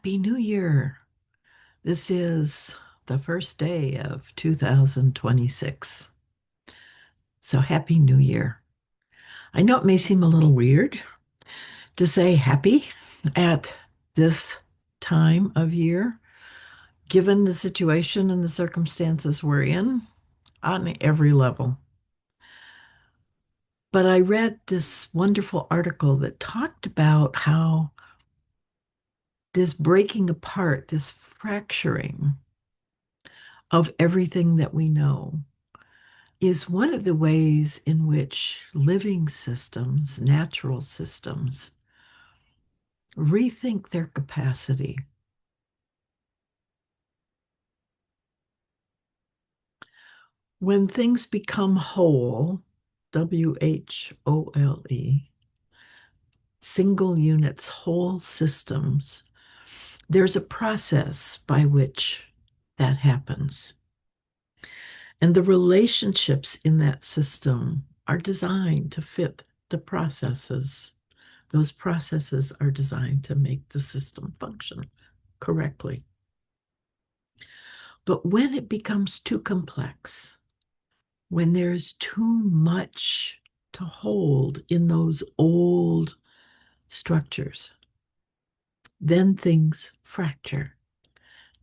Happy New Year. This is the first day of 2026. So, Happy New Year. I know it may seem a little weird to say happy at this time of year, given the situation and the circumstances we're in on every level. But I read this wonderful article that talked about how this breaking apart, this fracturing of everything that we know is one of the ways in which living systems, natural systems, rethink their capacity. When things become whole, WHOLE, single units, whole systems, there's a process by which that happens. And the relationships in that system are designed to fit the processes. Those processes are designed to make the system function correctly. But when it becomes too complex, when there's too much to hold in those old structures, then things fracture.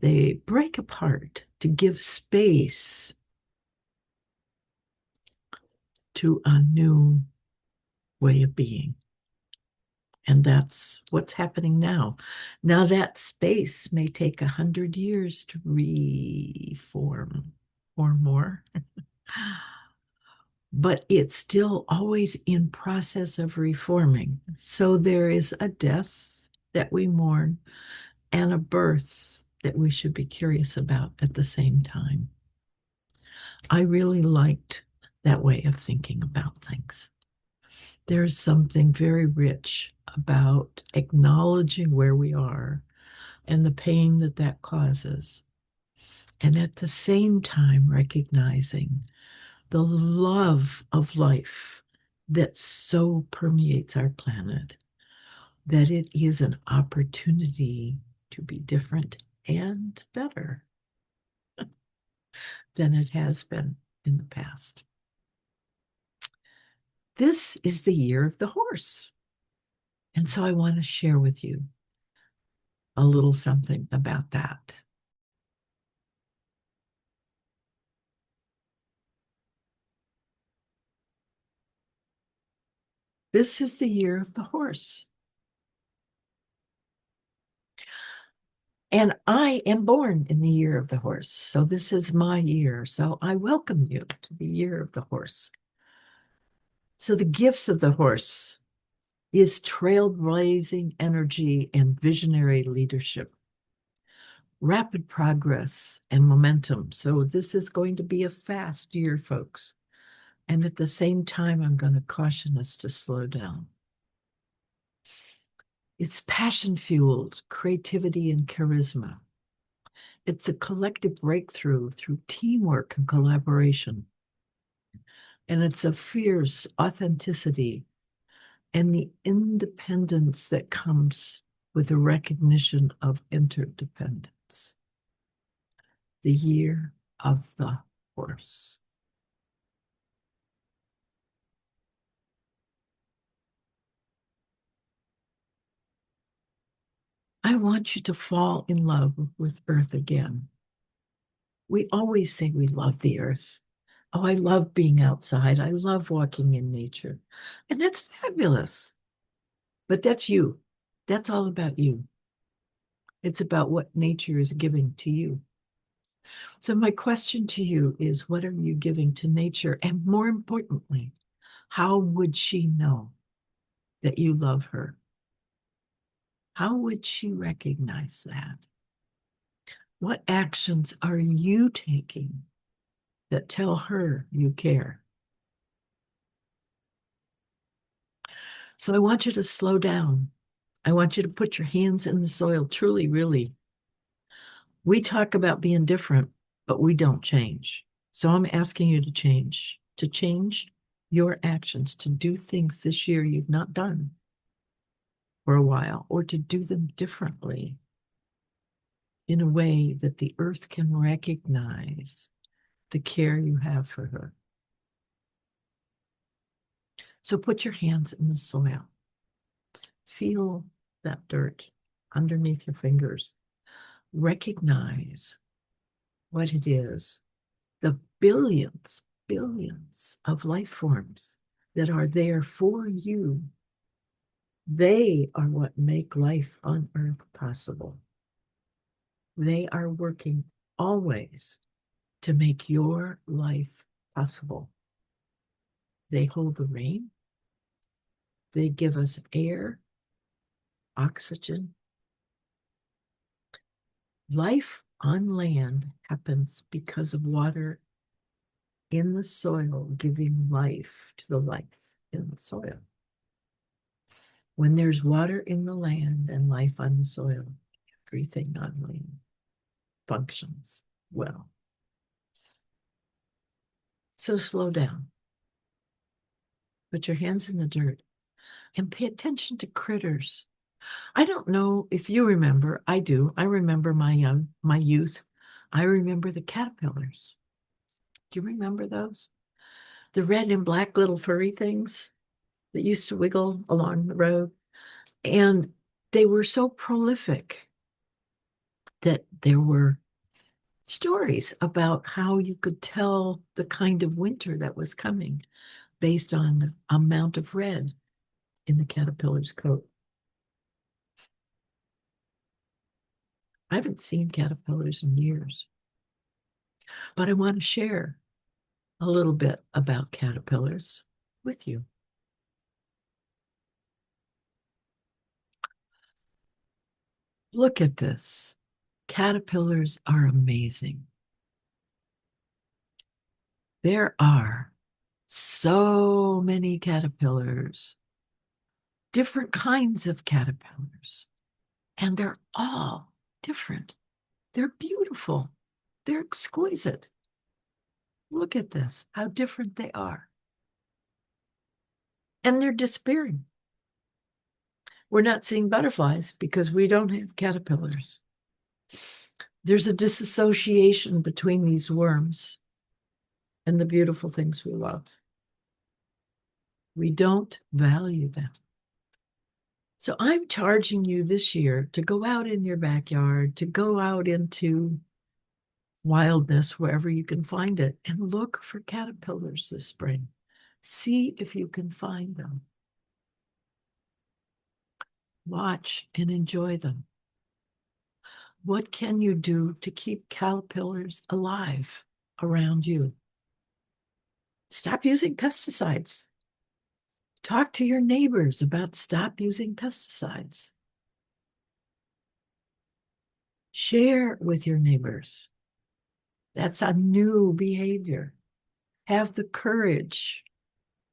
They break apart to give space to a new way of being. And that's what's happening now. Now, that space may take 100 years to reform or more, but it's still always in process of reforming. So there is a death that we mourn and a birth that we should be curious about at the same time. I really liked that way of thinking about things. There's something very rich about acknowledging where we are and the pain that that causes. And at the same time, recognizing the love of life that so permeates our planet that it is an opportunity to be different and better than it has been in the past. This is the year of the horse. And so I want to share with you a little something about that. This is the year of the horse. And I am born in the year of the horse. So this is my year. So I welcome you to the year of the horse. So the gifts of the horse is trailblazing energy and visionary leadership, rapid progress and momentum. So this is going to be a fast year, folks. And at the same time, I'm going to caution us to slow down. It's passion-fueled creativity and charisma. It's a collective breakthrough through teamwork and collaboration. And it's a fierce authenticity and the independence that comes with the recognition of interdependence. The year of the horse. I want you to fall in love with Earth again. We always say we love the Earth. Oh, I love being outside. I love walking in nature. And that's fabulous. But that's you. That's all about you. It's about what nature is giving to you. So, my question to you is what are you giving to nature? And more importantly, how would she know that you love her? How would she recognize that? What actions are you taking that tell her you care? So I want you to slow down. I want you to put your hands in the soil, truly, really. We talk about being different, but we don't change. So I'm asking you to change your actions, to do things this year you've not done for a while, or to do them differently. in a way that the earth can recognize the care you have for her. So put your hands in the soil. Feel that dirt underneath your fingers. Recognize what it is. The billions of life forms that are there for you. They are what make life on earth possible. They are working always to make your life possible. They hold the rain. They give us air, oxygen. Life on land happens because of water in the soil, giving life to the life in the soil. When there's water in the land and life on the soil, everything on land functions well. So slow down. Put your hands in the dirt and pay attention to critters. I don't know if you remember. I do. I remember my youth. I remember the caterpillars. Do you remember those? The red and black little furry things that used to wiggle along the road. And they were so prolific that there were stories about how you could tell the kind of winter that was coming based on the amount of red in the caterpillar's coat. I haven't seen caterpillars in years, but I want to share a little bit about caterpillars with you. Look at this. Caterpillars are amazing. There are so many caterpillars, different kinds of caterpillars, and they're all different. They're beautiful. They're exquisite. Look at this, how different they are. And they're disappearing. We're not seeing butterflies because we don't have caterpillars. There's a disassociation between these worms and the beautiful things we love. We don't value them. So I'm charging you this year to go out in your backyard, to go out into wildness wherever you can find it, and look for caterpillars this spring. See if you can find them. Watch and enjoy them. What can you do to keep caterpillars alive around you? Stop using pesticides. Talk to your neighbors about stop using pesticides. Share with your neighbors. That's a new behavior. Have the courage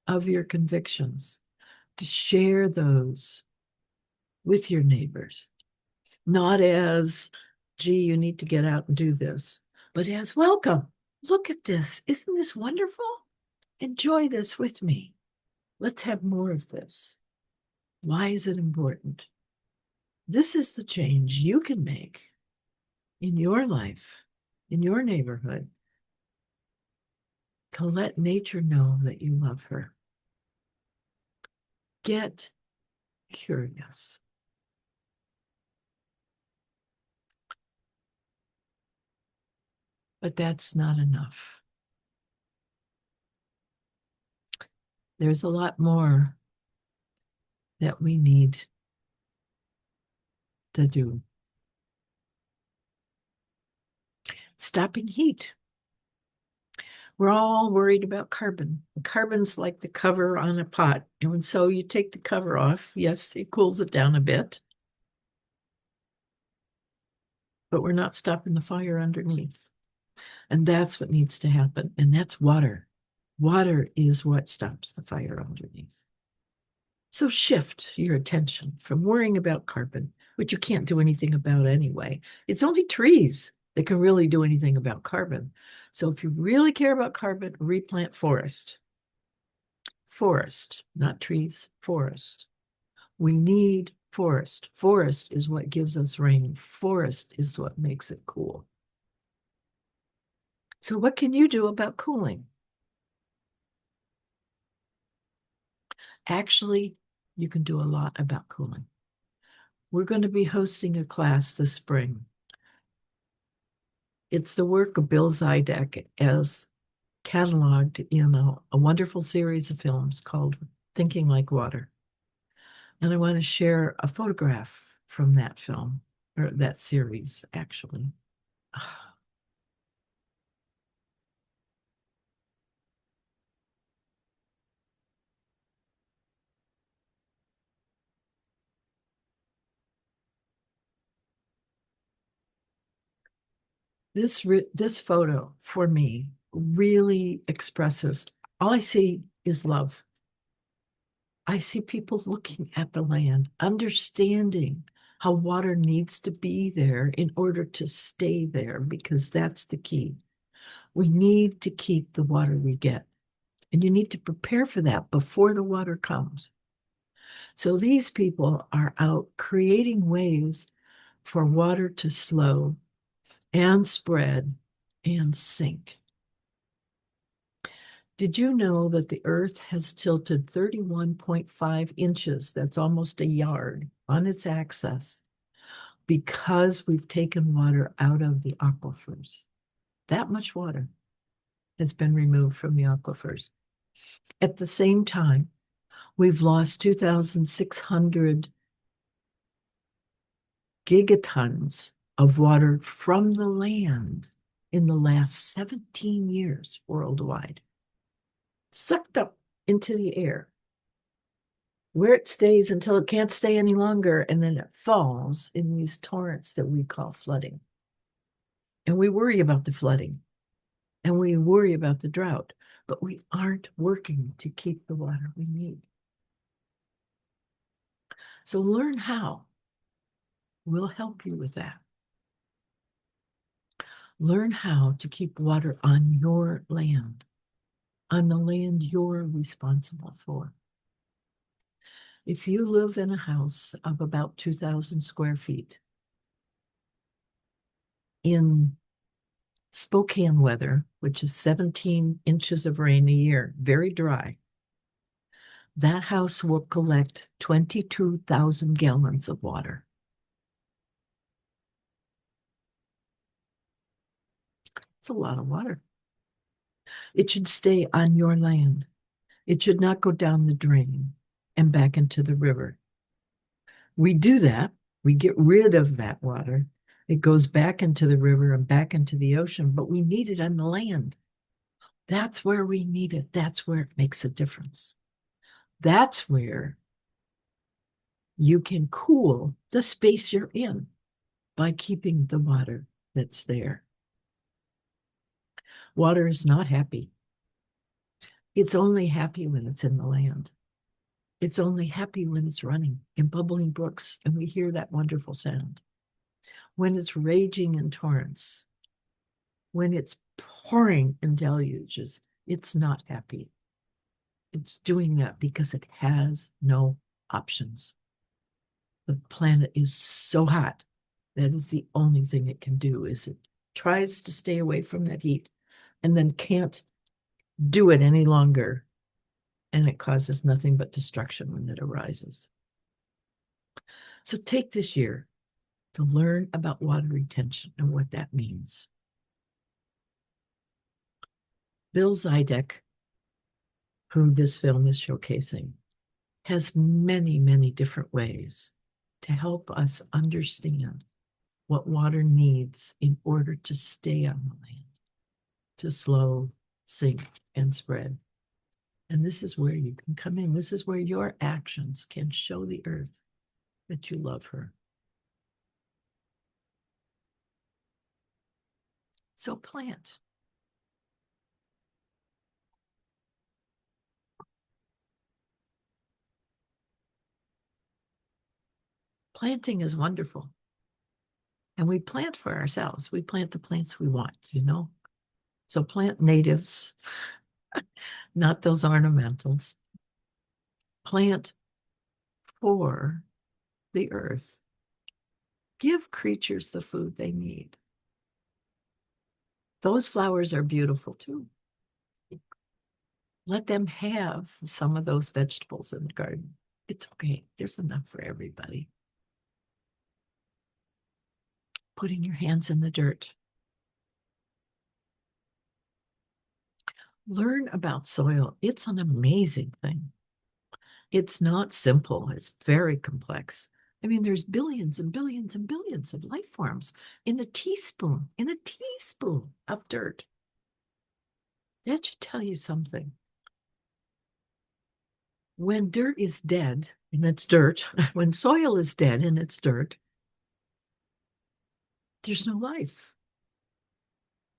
of your convictions to share those with your neighbors. Not as, gee, you need to get out and do this, but as welcome. Look at this. Isn't this wonderful? Enjoy this with me. Let's have more of this. Why is it important? This is the change you can make in your life, in your neighborhood, to let nature know that you love her. Get curious. But that's not enough. There's a lot more that we need to do. Stopping heat. We're all worried about carbon. Carbon's like the cover on a pot. And so you take the cover off. Yes, it cools it down a bit. But we're not stopping the fire underneath. And that's what needs to happen. And that's water. Water is what stops the fire underneath. So shift your attention from worrying about carbon, which you can't do anything about anyway. It's only trees that can really do anything about carbon. So if you really care about carbon, replant forest. Forest, not trees, forest. We need Forest. Forest is what gives us rain. Forest is what makes it cool. So what can you do about cooling? Actually, you can do a lot about cooling. We're going to be hosting a class this spring. It's the work of Bill Zidek as cataloged in a wonderful series of films called Thinking Like Water. And I want to share a photograph from that film, or that series, actually. This photo for me really expresses all I see is love. I see people looking at the land, understanding how water needs to be there in order to stay there, because that's the key. We need to keep the water we get, and you need to prepare for that before the water comes. So these people are out creating ways for water to slow and spread and sink. Did you know that the Earth has tilted 31.5 inches, that's almost a yard, on its axis because we've taken water out of the aquifers? That much water has been removed from the aquifers. At the same time, we've lost 2,600 gigatons of water from the land in the last 17 years worldwide, sucked up into the air, where it stays until it can't stay any longer, and then it falls in these torrents that we call flooding. And we worry about the flooding, and we worry about the drought, but we aren't working to keep the water we need. So learn how. We'll help you with that. Learn how to keep water on your land, on the land you're responsible for. If you live in a house of about 2,000 square feet in Spokane weather, which is 17 inches of rain a year, very dry, that house will collect 22,000 gallons of water. It's a lot of water. It should stay on your land. It should not go down the drain and back into the river. We do that. We get rid of that water. It goes back into the river and back into the ocean, but we need it on the land. That's where we need it. That's where it makes a difference. That's where you can cool the space you're in by keeping the water that's there. Water is not happy. It's only happy when it's in the land. It's only happy when it's running in bubbling brooks and we hear that wonderful sound. When it's raging in torrents, when it's pouring in deluges, it's not happy. It's doing that because it has no options. The planet is so hot. That is the only thing it can do, is it tries to stay away from that heat and then can't do it any longer. And it causes nothing but destruction when it arises. So take this year to learn about water retention and what that means. Bill Zidek, who this film is showcasing, has many, many different ways to help us understand what water needs in order to stay on the land, to slow, sink, and spread. And this is where you can come in. This is where your actions can show the earth that you love her. So plant. Planting is wonderful. And we plant for ourselves. We plant the plants we want, you know? So plant natives, not those ornamentals. Plant for the earth. Give creatures the food they need. Those flowers are beautiful too. Let them have some of those vegetables in the garden. It's okay. There's enough for everybody. Putting your hands in the dirt. Learn about soil. It's an amazing thing. It's not simple. It's very complex. I mean, there's billions and billions and billions of life forms in a teaspoon of dirt. That should tell you something. When dirt is dead, and it's dirt, when soil is dead and it's dirt, there's no life.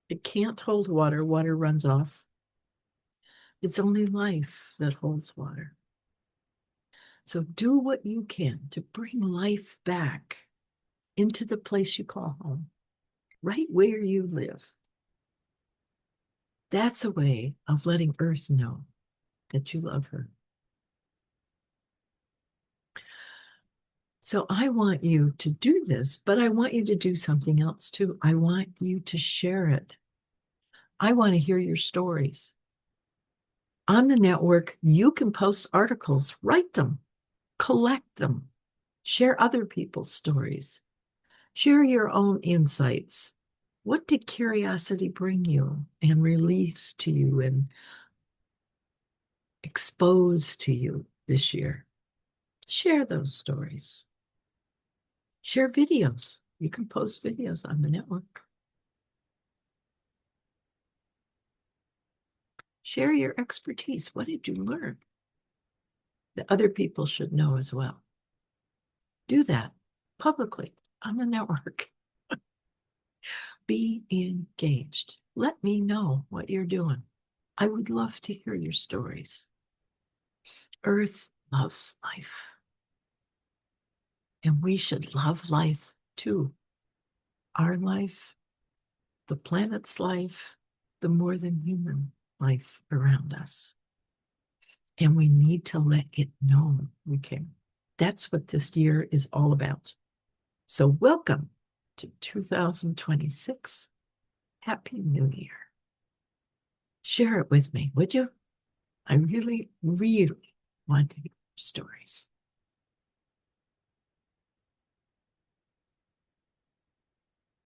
It can't hold water. Water runs off. It's only life that holds water. So do what you can to bring life back into the place you call home, right where you live. That's a way of letting Earth know that you love her. So I want you to do this, but I want you to do something else too. I want you to share it. I want to hear your stories. On the network, you can post articles, write them, collect them, share other people's stories, share your own insights. What did curiosity bring you and release to you and expose to you this year? Share those stories. Share videos. You can post videos on the network. Share your expertise. What did you learn that other people should know as well? Do that publicly on the network. Be engaged. Let me know what you're doing. I would love to hear your stories. Earth loves life, and we should love life too. Our life, the planet's life, the more than human life around us. And we need to let it know we can. That's what this year is all about. So, welcome to 2026. Happy New Year. Share it with me, would you? I really, really want to hear stories.